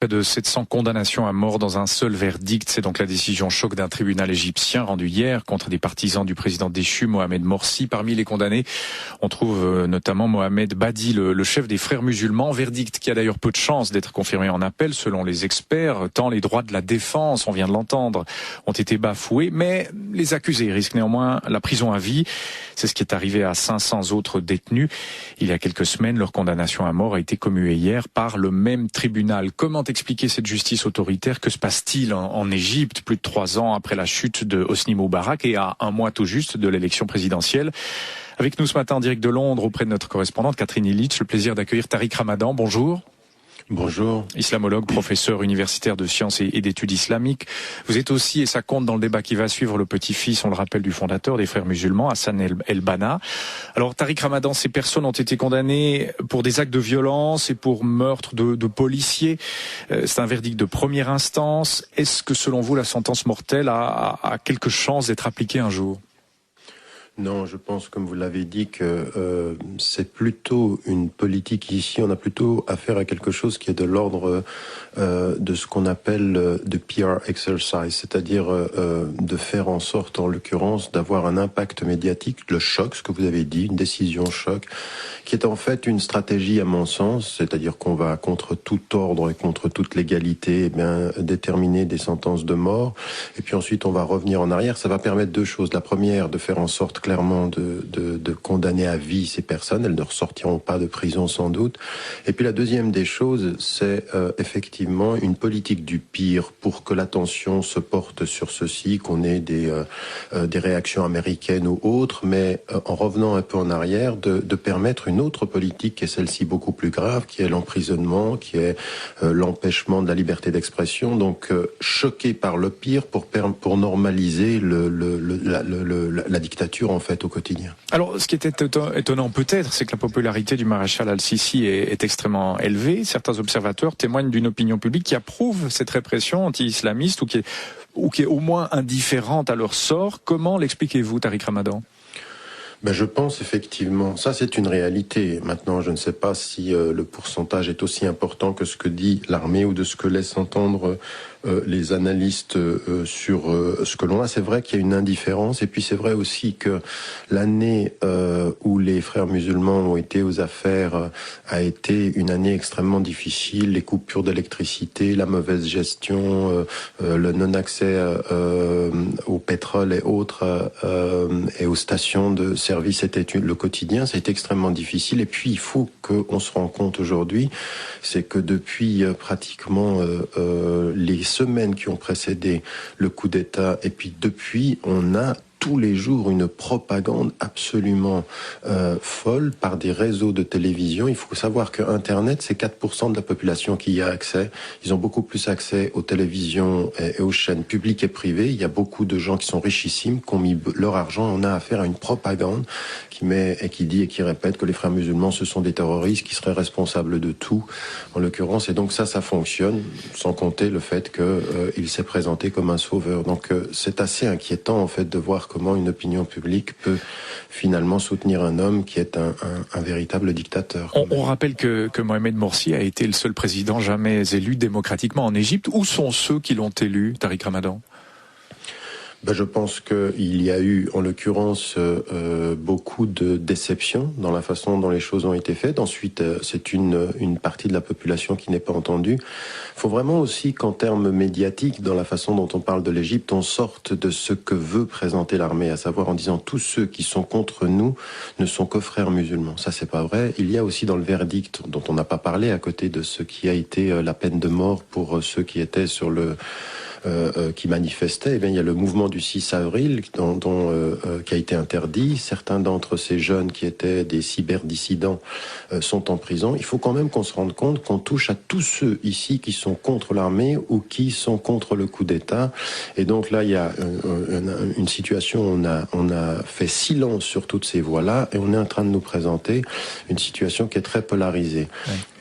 Près de 700 condamnations à mort dans un seul verdict. C'est donc la décision choc d'un tribunal égyptien rendu hier contre des partisans du président déchu Mohamed Morsi. Parmi les condamnés, on trouve notamment Mohamed Badi, le chef des frères musulmans. Verdict qui a d'ailleurs peu de chances d'être confirmé en appel selon les experts, tant les droits de la défense, on vient de l'entendre, ont été bafoués. Mais les accusés risquent néanmoins la prison à vie. C'est ce qui est arrivé à 500 autres détenus. Il y a quelques semaines, leur condamnation à mort a été commuée hier par le même tribunal. Comment expliquer cette justice autoritaire? Que se passe-t-il en Égypte, plus de 3 ans après la chute de Hosni Moubarak et à un mois tout juste de l'élection présidentielle? Avec nous ce matin en direct de Londres auprès de notre correspondante Catherine Illich, le plaisir d'accueillir Tariq Ramadan. Bonjour. Bonjour. Islamologue, professeur universitaire de sciences et d'études islamiques. Vous êtes aussi, et ça compte dans le débat qui va suivre, le petit-fils, on le rappelle, du fondateur des frères musulmans, Hassan El-Banna. Alors, Tariq Ramadan, ces personnes ont été condamnées pour des actes de violence et pour meurtre de policiers. C'est un verdict de première instance. Est-ce que, selon vous, la sentence mortelle a quelque chance d'être appliquée un jour? Non, je pense, comme vous l'avez dit, que c'est plutôt une politique ici. On a plutôt affaire à quelque chose qui est de l'ordre de ce qu'on appelle de PR exercise, c'est-à-dire de faire en sorte, en l'occurrence, d'avoir un impact médiatique, le choc, ce que vous avez dit, une décision choc, qui est en fait une stratégie à mon sens, c'est-à-dire qu'on va contre tout ordre et contre toute légalité, eh bien, déterminer des sentences de mort, et puis ensuite on va revenir en arrière. Ça va permettre deux choses. La première, de faire en sorte clairement de condamner à vie ces personnes. Elles ne ressortiront pas de prison sans doute. Et puis la deuxième des choses, c'est effectivement une politique du pire pour que l'attention se porte sur ceci, qu'on ait des réactions américaines ou autres, mais en revenant un peu en arrière, de permettre une autre politique qui est celle-ci beaucoup plus grave, qui est l'emprisonnement, qui est l'empêchement de la liberté d'expression. Donc choqué par le pire pour normaliser la dictature en fait au quotidien. Alors, ce qui était étonnant peut-être, c'est que la popularité du maréchal Al-Sisi est extrêmement élevée. Certains observateurs témoignent d'une opinion publique qui approuve cette répression anti-islamiste ou qui est au moins indifférente à leur sort. Comment l'expliquez-vous, Tariq Ramadan? Je pense effectivement, ça c'est une réalité. Maintenant, je ne sais pas si le pourcentage est aussi important que ce que dit l'armée ou de ce que laissent entendre les analystes sur ce que l'on a. C'est vrai qu'il y a une indifférence, et puis c'est vrai aussi que l'année où les frères musulmans ont été aux affaires a été une année extrêmement difficile. Les coupures d'électricité, la mauvaise gestion, le non-accès au pétrole et autres, et aux stations de service, c'était le quotidien. Ça a été extrêmement difficile. Et puis il faut qu'on se rende compte aujourd'hui, c'est que depuis pratiquement les semaines qui ont précédé le coup d'État, et puis depuis, on a tous les jours une propagande absolument folle par des réseaux de télévision. Il faut savoir que Internet, c'est 4% de la population qui y a accès. Ils ont beaucoup plus accès aux télévisions et aux chaînes publiques et privées. Il y a beaucoup de gens qui sont richissimes, qui ont mis leur argent. On a affaire à une propagande qui dit et qui répète que les frères musulmans, ce sont des terroristes qui seraient responsables de tout, en l'occurrence. Et donc ça fonctionne, sans compter le fait qu'il s'est présenté comme un sauveur. Donc c'est assez inquiétant, en fait, de voir comment une opinion publique peut finalement soutenir un homme qui est un véritable dictateur. On rappelle que Mohamed Morsi a été le seul président jamais élu démocratiquement en Égypte. Où sont ceux qui l'ont élu, Tariq Ramadan? Je pense qu'il y a eu, en l'occurrence, beaucoup de déceptions dans la façon dont les choses ont été faites. Ensuite, c'est une partie de la population qui n'est pas entendue. Il faut vraiment aussi qu'en termes médiatiques, dans la façon dont on parle de l'Égypte, on sorte de ce que veut présenter l'armée, à savoir en disant tous ceux qui sont contre nous ne sont que frères musulmans. Ça, c'est pas vrai. Il y a aussi dans le verdict, dont on n'a pas parlé, à côté de ce qui a été la peine de mort pour ceux qui étaient sur qui manifestaient, eh bien, il y a le mouvement du 6 avril qui a été interdit. Certains d'entre ces jeunes qui étaient des cyberdissidents sont en prison. Il faut quand même qu'on se rende compte qu'on touche à tous ceux ici qui sont contre l'armée ou qui sont contre le coup d'État. Et donc là, il y a une situation où on a fait silence sur toutes ces voix-là et on est en train de nous présenter une situation qui est très polarisée.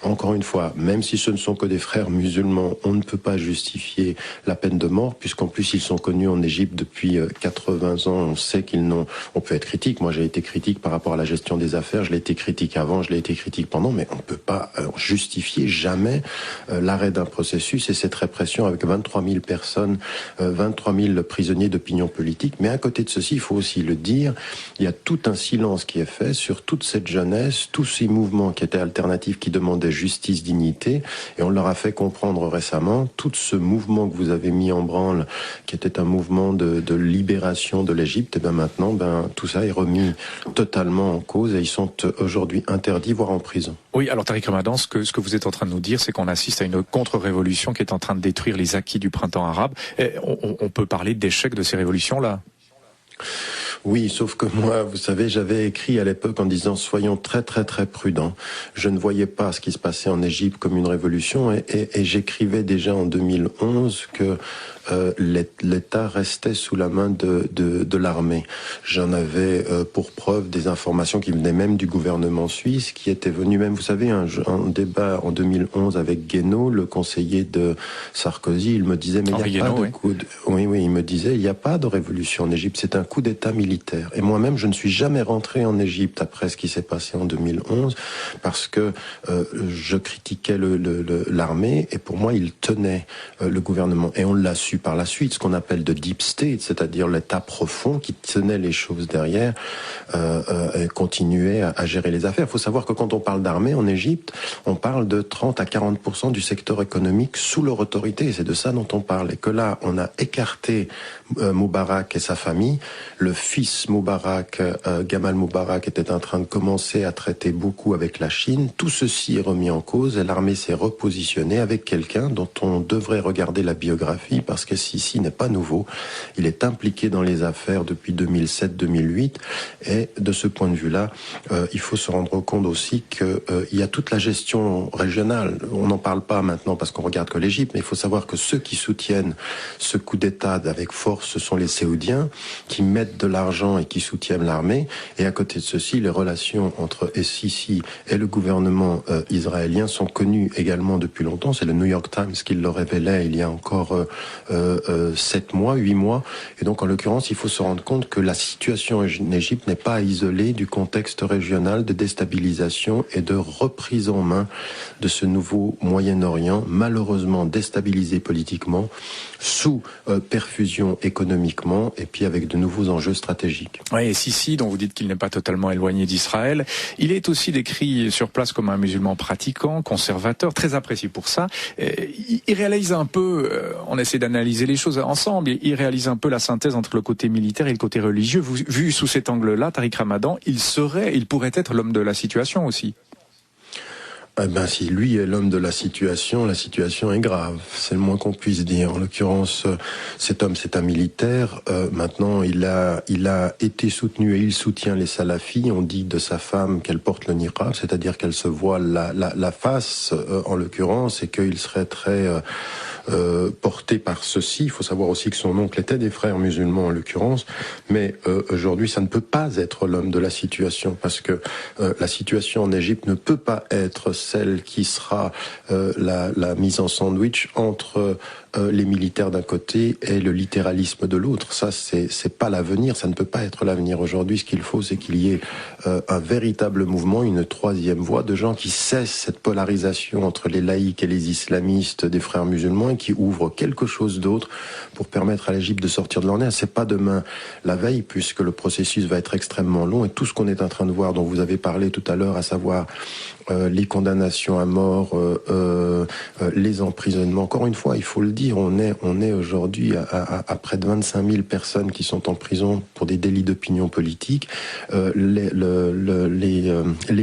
Encore une fois, même si ce ne sont que des frères musulmans, on ne peut pas justifier la peine de mort, puisqu'en plus ils sont connus en Égypte depuis 80 ans. On sait qu'ils n'ont... On peut être critique. Moi, j'ai été critique par rapport à la gestion des affaires. Je l'ai été critique avant, je l'ai été critique pendant, mais on ne peut pas justifier jamais l'arrêt d'un processus et cette répression avec 23 000 personnes, 23 000 prisonniers d'opinion politique. Mais à côté de ceci, il faut aussi le dire, il y a tout un silence qui est fait sur toute cette jeunesse, tous ces mouvements qui étaient alternatifs, qui demandaient justice, dignité, et on leur a fait comprendre récemment, tout ce mouvement que vous avez mis en branle, qui était un mouvement de libération de l'Égypte, et bien maintenant, tout ça est remis totalement en cause, et ils sont aujourd'hui interdits, voire en prison. Oui, alors Tariq Ramadan, ce que vous êtes en train de nous dire, c'est qu'on assiste à une contre-révolution qui est en train de détruire les acquis du printemps arabe. Et on peut parler d'échec de ces révolutions-là. Oui, sauf que moi, vous savez, j'avais écrit à l'époque en disant « Soyons très très très prudents ». Je ne voyais pas ce qui se passait en Égypte comme une révolution et j'écrivais déjà en 2011 que l'État restait sous la main de l'armée. J'en avais pour preuve des informations qui venaient même du gouvernement suisse, qui était venu même, vous savez, un débat en 2011 avec Guénaud, le conseiller de Sarkozy. Il me disait, mais il n'y a pas de coup de... Oui, il me disait, il n'y a pas de révolution en Égypte, c'est un coup d'État militaire. Et moi-même, je ne suis jamais rentré en Égypte après ce qui s'est passé en 2011, parce que je critiquais l'armée, et pour moi, il tenait le gouvernement. Et on l'a su par la suite, ce qu'on appelle de deep state, c'est-à-dire l'État profond qui tenait les choses derrière, continuait à gérer les affaires. Il faut savoir que quand on parle d'armée en Égypte, on parle de 30 à 40% du secteur économique sous leur autorité. C'est de ça dont on parle. Et que là, on a écarté Moubarak et sa famille. Le fils Moubarak, Gamal Moubarak, était en train de commencer à traiter beaucoup avec la Chine. Tout ceci est remis en cause et l'armée s'est repositionnée avec quelqu'un dont on devrait regarder la biographie parce que Sisi n'est pas nouveau. Il est impliqué dans les affaires depuis 2007-2008 et de ce point de vue-là, il faut se rendre compte aussi qu'il y a toute la gestion régionale. On n'en parle pas maintenant parce qu'on regarde que l'Égypte, mais il faut savoir que ceux qui soutiennent ce coup d'État avec force, ce sont les Saoudiens qui mettent de l'argent et qui soutiennent l'armée. Et à côté de ceci, les relations entre Sisi et le gouvernement israélien sont connues également depuis longtemps. C'est le New York Times qui le révélait il y a encore 7 mois, 8 mois. Et donc, en l'occurrence, il faut se rendre compte que la situation en Égypte n'est pas isolée du contexte régional de déstabilisation et de reprise en main de ce nouveau Moyen-Orient, malheureusement déstabilisé politiquement, sous perfusion économiquement, et puis avec de nouveaux enjeux stratégiques. Oui, et Sisi, dont vous dites qu'il n'est pas totalement éloigné d'Israël, il est aussi décrit sur place comme un musulman pratiquant, conservateur, très apprécié pour ça. Il réalise un peu, on essaie d'analyser les choses ensemble, il réalise un peu la synthèse entre le côté militaire et le côté religieux. Vu sous cet angle-là, Tariq Ramadan, il pourrait être l'homme de la situation aussi. Si lui est l'homme de la situation est grave. C'est le moins qu'on puisse dire. En l'occurrence, cet homme, c'est un militaire. Maintenant, il a été soutenu et il soutient les salafis. On dit de sa femme qu'elle porte le niqab, c'est-à-dire qu'elle se voile la face, en l'occurrence, et qu'il serait très porté par ceci. Il faut savoir aussi que son oncle était des frères musulmans en l'occurrence, mais aujourd'hui ça ne peut pas être l'homme de la situation parce que la situation en Égypte ne peut pas être celle qui sera la mise en sandwich entre les militaires d'un côté et le littéralisme de l'autre. Ça, c'est pas l'avenir, ça ne peut pas être l'avenir. Aujourd'hui, ce qu'il faut, c'est qu'il y ait un véritable mouvement, une troisième voie de gens qui cessent cette polarisation entre les laïcs et les islamistes des frères musulmans et qui ouvrent quelque chose d'autre pour permettre à l'Égypte de sortir de l'ornière. C'est pas demain la veille, puisque le processus va être extrêmement long et tout ce qu'on est en train de voir, dont vous avez parlé tout à l'heure, à savoir les condamnations à mort, les emprisonnements. Encore une fois, il faut le dire, on est aujourd'hui à près de 25 000 personnes qui sont en prison pour des délits d'opinion politique. Les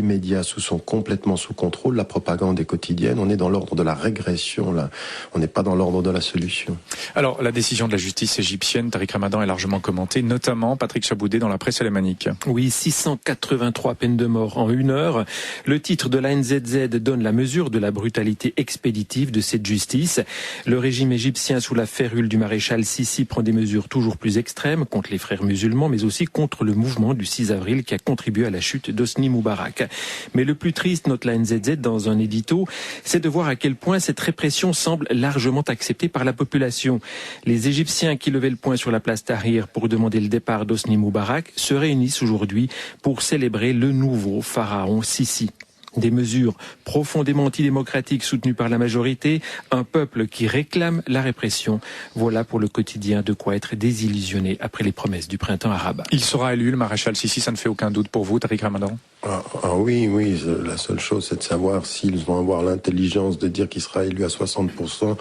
médias sont complètement sous contrôle, la propagande est quotidienne. On est dans l'ordre de la régression, là. On n'est pas dans l'ordre de la solution. Alors, la décision de la justice égyptienne, Tariq Ramadan, est largement commentée, notamment Patrick Chaboudé dans la presse alémanique. Oui, 683 peines de mort en 1 heure. Le titre de la NZZ NZZ donne la mesure de la brutalité expéditive de cette justice. Le régime égyptien sous la férule du maréchal Sissi prend des mesures toujours plus extrêmes contre les frères musulmans, mais aussi contre le mouvement du 6 avril qui a contribué à la chute d'Hosni Moubarak. Mais le plus triste, note la NZZ dans un édito, c'est de voir à quel point cette répression semble largement acceptée par la population. Les Égyptiens qui levaient le poing sur la place Tahrir pour demander le départ d'Hosni Moubarak se réunissent aujourd'hui pour célébrer le nouveau pharaon Sissi. Des mesures profondément antidémocratiques soutenues par la majorité, un peuple qui réclame la répression. Voilà pour le quotidien de quoi être désillusionné après les promesses du printemps arabe. Il sera élu, le maréchal Sissi, ça ne fait aucun doute pour vous, Tariq Ramadan? Oui, la seule chose c'est de savoir s'ils vont avoir l'intelligence de dire qu'il sera élu à 60%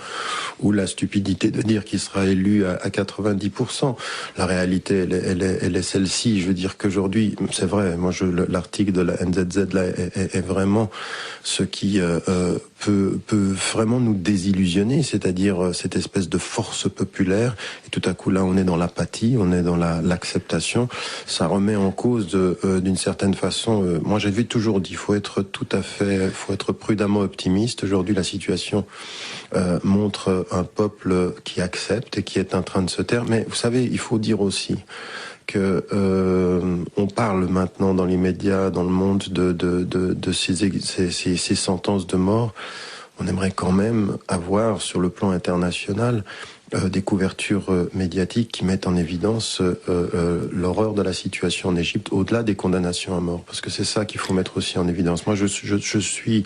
ou la stupidité de dire qu'il sera élu à 90%. La réalité, elle est celle-ci. Je veux dire qu'aujourd'hui, c'est vrai, moi l'article de la NZZ là est vraiment ce qui peut vraiment nous désillusionner, c'est-à-dire cette espèce de force populaire. Et tout à coup là, on est dans l'apathie, on est dans l'acceptation. Ça remet en cause d'une certaine façon. Moi, j'avais toujours dit, faut être prudemment optimiste. Aujourd'hui, la situation montre un peuple qui accepte et qui est en train de se taire. Mais vous savez, il faut dire aussi que on parle maintenant dans les médias, dans le monde de ces sentences de mort. On aimerait quand même avoir sur le plan international des couvertures médiatiques qui mettent en évidence l'horreur de la situation en Égypte, au-delà des condamnations à mort, parce que c'est ça qu'il faut mettre aussi en évidence. Moi, je suis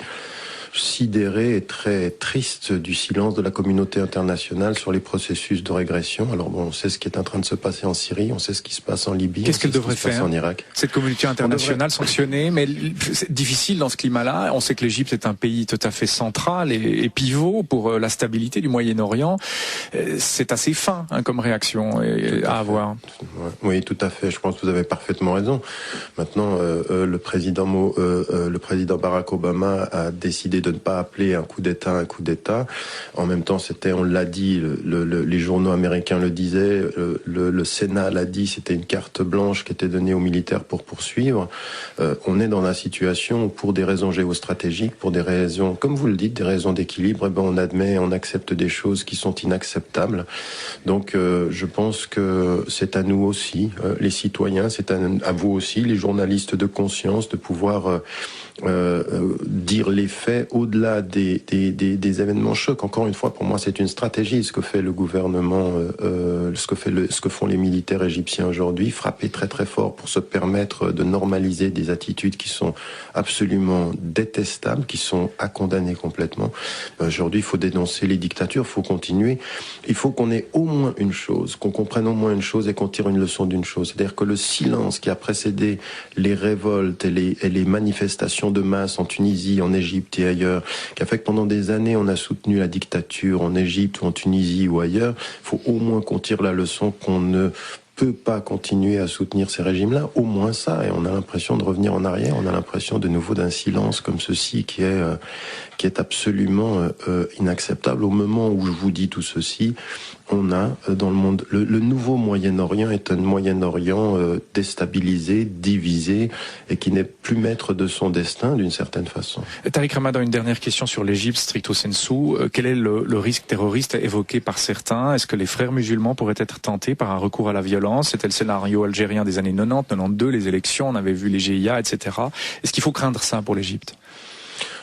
sidéré et très triste du silence de la communauté internationale sur les processus de régression. Alors bon, on sait ce qui est en train de se passer en Syrie, on sait ce qui se passe en Libye, qu'est-ce qu'elle devrait faire en Irak. Cette communauté internationale sanctionnée, mais c'est difficile dans ce climat-là. On sait que l'Égypte est un pays tout à fait central et pivot pour la stabilité du Moyen-Orient. C'est assez fin comme réaction à avoir. Oui, tout à fait. Je pense que vous avez parfaitement raison. Maintenant, le président Barack Obama a décidé de ne pas appeler un coup d'État. En même temps, on l'a dit, les journaux américains le disaient, le Sénat l'a dit, c'était une carte blanche qui était donnée aux militaires pour poursuivre. On est dans la situation où, pour des raisons géostratégiques, pour des raisons, comme vous le dites, des raisons d'équilibre, on accepte des choses qui sont inacceptables. Donc, je pense que c'est à nous aussi, les citoyens, c'est à vous aussi, les journalistes de conscience, de pouvoir dire les faits au-delà des événements chocs. Encore une fois, pour moi, c'est une stratégie. Ce que fait le gouvernement, ce que font les militaires égyptiens aujourd'hui, frapper très très fort pour se permettre de normaliser des attitudes qui sont absolument détestables, qui sont à condamner complètement. Aujourd'hui, il faut dénoncer les dictatures, il faut continuer. Il faut qu'on ait au moins une chose, qu'on comprenne au moins une chose et qu'on tire une leçon d'une chose. C'est-à-dire que le silence qui a précédé les révoltes et les manifestations de masse en Tunisie, en Égypte et ailleurs, qui a fait que pendant des années on a soutenu la dictature en Égypte ou en Tunisie ou ailleurs, il faut au moins qu'on tire la leçon qu'on ne peut pas continuer à soutenir ces régimes-là, au moins ça, et on a l'impression de revenir en arrière, on a l'impression de nouveau d'un silence comme ceci qui est absolument inacceptable. Au moment où je vous dis tout ceci, on a dans le monde, le nouveau Moyen-Orient est un Moyen-Orient déstabilisé, divisé, et qui n'est plus maître de son destin d'une certaine façon. Tariq Ramadan, une dernière question sur l'Égypte, stricto sensu. Quel est le risque terroriste évoqué par certains? Est-ce que les frères musulmans pourraient être tentés par un recours à la violence? C'était le scénario algérien des années 90, 92, les élections, on avait vu les GIA, etc. Est-ce qu'il faut craindre ça pour l'Égypte?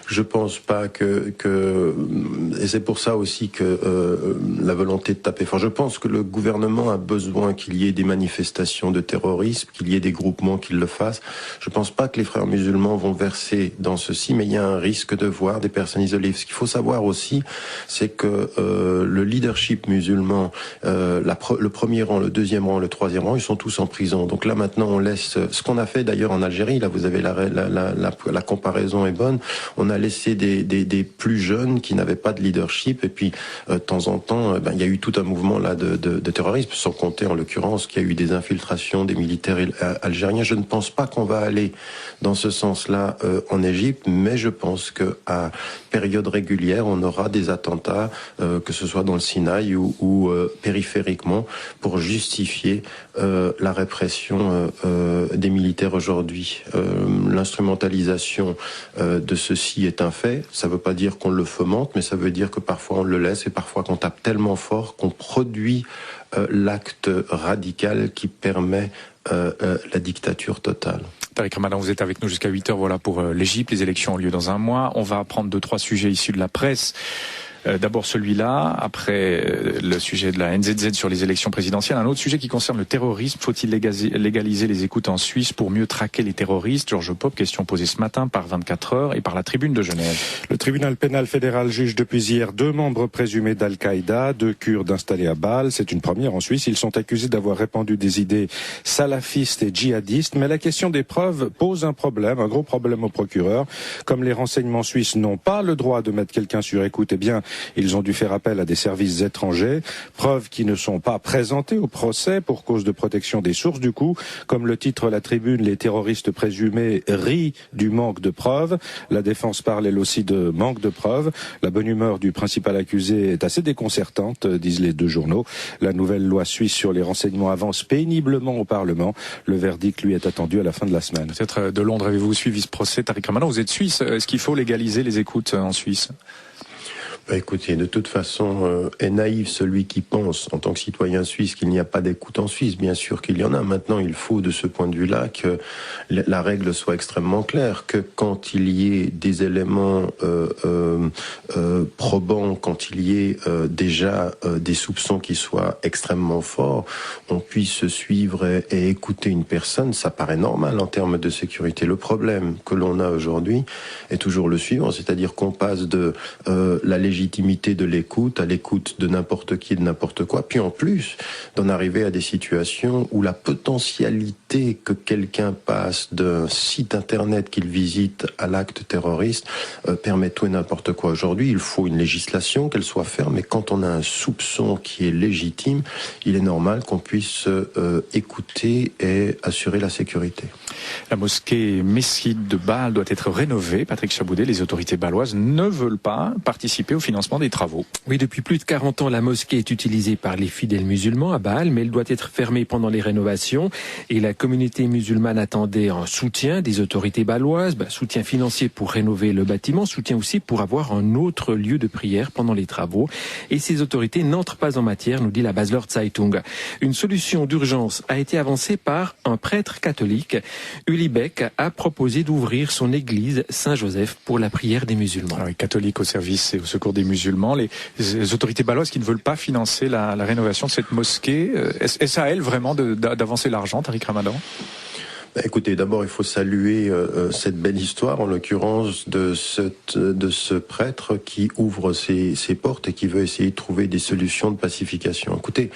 Je pense pas et c'est pour ça aussi que la volonté de taper fort. Je pense que le gouvernement a besoin qu'il y ait des manifestations de terrorisme, qu'il y ait des groupements qui le fassent. Je pense pas que les frères musulmans vont verser dans ceci, mais il y a un risque de voir des personnes isolées. Ce qu'il faut savoir aussi, c'est que le leadership musulman, le premier rang, le deuxième rang, le troisième rang, ils sont tous en prison. Donc là maintenant, on laisse ce qu'on a fait d'ailleurs en Algérie. Là, vous avez la comparaison est bonne. On a laissé des plus jeunes qui n'avaient pas de leadership, et puis de temps en temps, il y a eu tout un mouvement là de terrorisme, sans compter en l'occurrence qu'il y a eu des infiltrations des militaires algériens. Je ne pense pas qu'on va aller dans ce sens-là en Égypte, mais je pense que à période régulière, on aura des attentats, que ce soit dans le Sinaï ou périphériquement, pour justifier la répression des militaires aujourd'hui. L'instrumentalisation de ceci qui est un fait. Ça ne veut pas dire qu'on le fomente, mais ça veut dire que parfois on le laisse et parfois qu'on tape tellement fort qu'on produit l'acte radical qui permet la dictature totale. Tariq Ramadan, vous êtes avec nous jusqu'à 8h, voilà, pour l'Égypte. Les élections ont lieu dans un mois. On va prendre 2-3 sujets issus de la presse. D'abord celui-là, après le sujet de la NZZ sur les élections présidentielles. Un autre sujet qui concerne le terrorisme. Faut-il légaliser les écoutes en Suisse pour mieux traquer les terroristes? Georges Pop, question posée ce matin par 24 heures et par la Tribune de Genève. Le tribunal pénal fédéral juge depuis hier 2 membres présumés d'Al-Qaïda, 2 Kurdes installés à Bâle. C'est une première en Suisse. Ils sont accusés d'avoir répandu des idées salafistes et djihadistes. Mais la question des preuves pose un problème, un gros problème au procureur. Comme les renseignements suisses n'ont pas le droit de mettre quelqu'un sur écoute, eh bien, ils ont dû faire appel à des services étrangers, preuves qui ne sont pas présentées au procès pour cause de protection des sources. Du coup, comme le titre la Tribune, les terroristes présumés rient du manque de preuves. La défense parle elle aussi de manque de preuves. La bonne humeur du principal accusé est assez déconcertante, disent les 2 journaux. La nouvelle loi suisse sur les renseignements avance péniblement au Parlement. Le verdict, lui, est attendu à la fin de la semaine. Peut-être de Londres, avez-vous suivi ce procès, Tariq Ramadan? Vous êtes suisse. Est-ce qu'il faut légaliser les écoutes en Suisse? Écoutez, de toute façon, est naïf celui qui pense, en tant que citoyen suisse, qu'il n'y a pas d'écoute en Suisse. Bien sûr qu'il y en a. Maintenant, il faut, de ce point de vue-là, que la règle soit extrêmement claire, que quand il y ait des éléments probants, quand il y ait déjà des soupçons qui soient extrêmement forts, on puisse suivre et écouter une personne. Ça paraît normal en termes de sécurité. Le problème que l'on a aujourd'hui est toujours le suivant, c'est-à-dire qu'on passe de la légitimité de l'écoute à l'écoute de n'importe qui et de n'importe quoi, puis en plus d'en arriver à des situations où la potentialité que quelqu'un passe d'un site internet qu'il visite à l'acte terroriste permet tout et n'importe quoi. Aujourd'hui, il faut une législation, qu'elle soit ferme, et quand on a un soupçon qui est légitime, il est normal qu'on puisse écouter et assurer la sécurité. La mosquée Mesquite de Bâle doit être rénovée. Patrick Chaboudet, les autorités bâloises ne veulent pas participer au financement des travaux. Oui, depuis plus de 40 ans, la mosquée est utilisée par les fidèles musulmans à Bâle, mais elle doit être fermée pendant les rénovations. Et la communauté musulmane attendait un soutien des autorités bâloises, soutien financier pour rénover le bâtiment, soutien aussi pour avoir un autre lieu de prière pendant les travaux. Et ces autorités n'entrent pas en matière, nous dit la Basler Zeitung. Une solution d'urgence a été avancée par un prêtre catholique. Uli Beck a proposé d'ouvrir son église Saint-Joseph pour la prière des musulmans. Alors, les catholiques au service et au secours des musulmans, les autorités bâloises qui ne veulent pas financer la rénovation de cette mosquée, est-ce à elles vraiment d'avancer l'argent, Tariq Ramadan? Écoutez, d'abord, il faut saluer cette belle histoire, en l'occurrence de ce prêtre qui ouvre ses portes et qui veut essayer de trouver des solutions de pacification. Écoutez,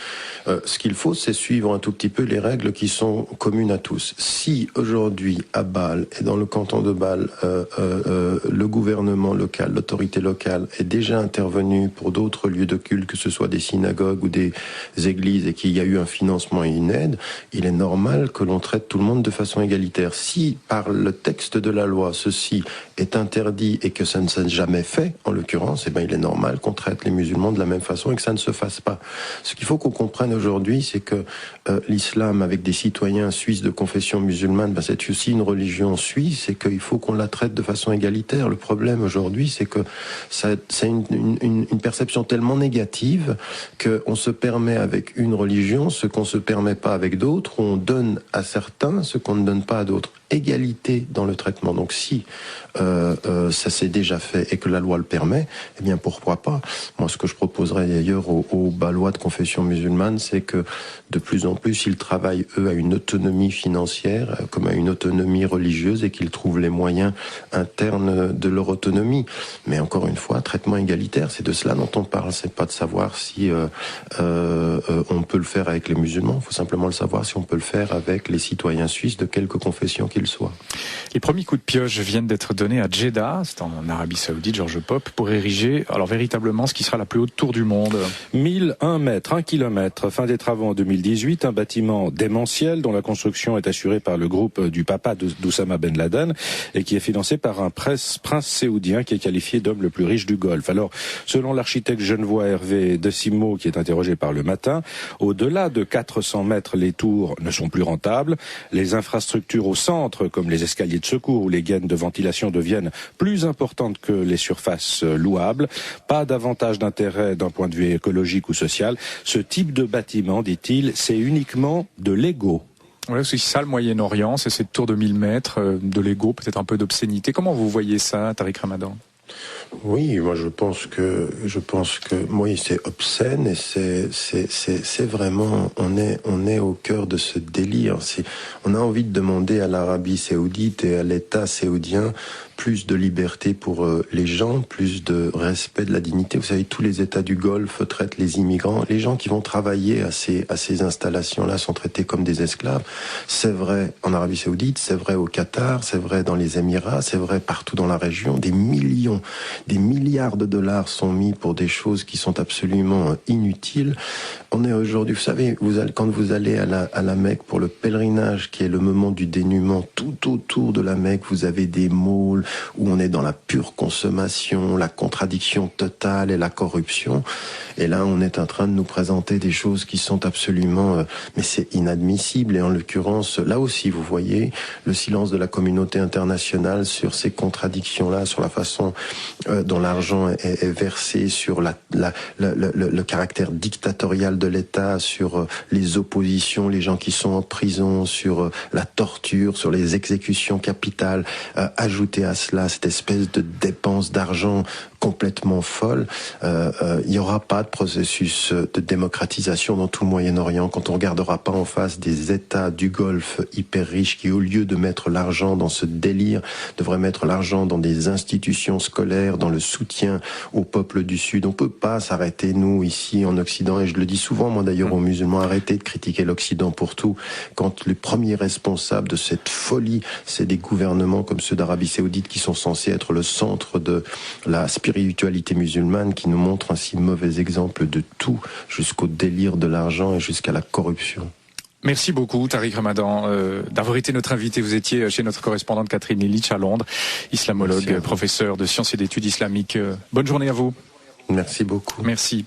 ce qu'il faut, c'est suivre un tout petit peu les règles qui sont communes à tous. Si aujourd'hui, à Bâle et dans le canton de Bâle, le gouvernement local, l'autorité locale est déjà intervenu pour d'autres lieux de culte, que ce soit des synagogues ou des églises, et qu'il y a eu un financement et une aide, il est normal que l'on traite tout le monde de façon égalitaire. Si par le texte de la loi ceci est interdit et que ça ne s'est jamais fait, en l'occurrence, il est normal qu'on traite les musulmans de la même façon et que ça ne se fasse pas. Ce qu'il faut qu'on comprenne aujourd'hui, c'est que l'islam, avec des citoyens suisses de confession musulmane, c'est aussi une religion suisse et qu'il faut qu'on la traite de façon égalitaire. Le problème aujourd'hui, c'est que c'est une perception tellement négative qu'on se permet avec une religion ce qu'on se permet pas avec d'autres, on donne à certains ce qu'on ne donne pas à d'autres. Égalité dans le traitement. Donc si ça s'est déjà fait et que la loi le permet, eh bien pourquoi pas. Moi, ce que je proposerais d'ailleurs aux Bâlois de confession musulmane, c'est que de plus en plus, ils travaillent, eux, à une autonomie financière, comme à une autonomie religieuse, et qu'ils trouvent les moyens internes de leur autonomie. Mais encore une fois, traitement égalitaire, c'est de cela dont on parle. C'est pas de savoir si on peut le faire avec les musulmans. Il faut simplement le savoir si on peut le faire avec les citoyens suisses de quelque confession qu'ils soient. Les premiers coups de pioche viennent d'être donnés à Jeddah, c'est en Arabie Saoudite, Georges Pop, pour ériger, alors véritablement, ce qui sera la plus haute tour du monde. 1001 mètres, 1 kilomètre. Fin des travaux en 2018, un bâtiment démentiel dont la construction est assurée par le groupe du papa d'Oussama Ben Laden et qui est financé par un prince saoudien qui est qualifié d'homme le plus riche du Golfe. Alors, selon l'architecte genevois Hervé Decimo, qui est interrogé par Le Matin, au-delà de 400 mètres, les tours ne sont plus rentables. Les infrastructures au centre centres comme les escaliers de secours ou les gaines de ventilation deviennent plus importantes que les surfaces louables. Pas davantage d'intérêt d'un point de vue écologique ou social. Ce type de bâtiment, dit-il, c'est uniquement de l'ego. Ouais, c'est ça le Moyen-Orient, c'est cette tour de 1000 mètres, de l'ego, peut-être un peu d'obscénité. Comment vous voyez ça, Tariq Ramadan ? Oui, moi je pense que oui, c'est obscène et c'est vraiment on est au cœur de ce délire. On a envie de demander à l'Arabie Saoudite et à l'État saoudien plus de liberté pour les gens, plus de respect de la dignité. Vous savez, tous les États du Golfe traitent les immigrants, les gens qui vont travailler à ces installations-là sont traités comme des esclaves. C'est vrai en Arabie Saoudite, c'est vrai au Qatar, c'est vrai dans les Émirats, c'est vrai partout dans la région. Des milliards de dollars sont mis pour des choses qui sont absolument inutiles. On est aujourd'hui, vous savez, quand vous allez à la Mecque pour le pèlerinage, qui est le moment du dénuement, tout autour de la Mecque, vous avez des malls où on est dans la pure consommation, la contradiction totale et la corruption. Et là, on est en train de nous présenter des choses qui sont absolument, mais c'est inadmissible. Et en l'occurrence, là aussi, vous voyez le silence de la communauté internationale sur ces contradictions-là, sur la façon dont l'argent est versé, sur le caractère dictatorial de l'État, sur les oppositions, les gens qui sont en prison, sur la torture, sur les exécutions capitales. Ajouter à cela cette espèce de dépense d'argent complètement folle, il n'y aura pas de processus de démocratisation dans tout le Moyen-Orient quand on regardera pas en face des États du Golfe hyper riches qui, au lieu de mettre l'argent dans ce délire, devraient mettre l'argent dans des institutions scolaires, dans le soutien au peuple du Sud. On peut pas s'arrêter, nous, ici, en Occident, et je le dis souvent, moi d'ailleurs, aux musulmans, arrêtez de critiquer l'Occident pour tout, quand les premiers responsables de cette folie, c'est des gouvernements comme ceux d'Arabie Saoudite qui sont censés être le centre de la spiritualité musulmane, qui nous montre un si mauvais exemple de tout, jusqu'au délire de l'argent et jusqu'à la corruption. Merci beaucoup Tariq Ramadan d'avoir été notre invité. Vous étiez chez notre correspondante Catherine Illich à Londres, islamologue, professeur de sciences et d'études islamiques. Bonne journée à vous. Merci beaucoup. Merci.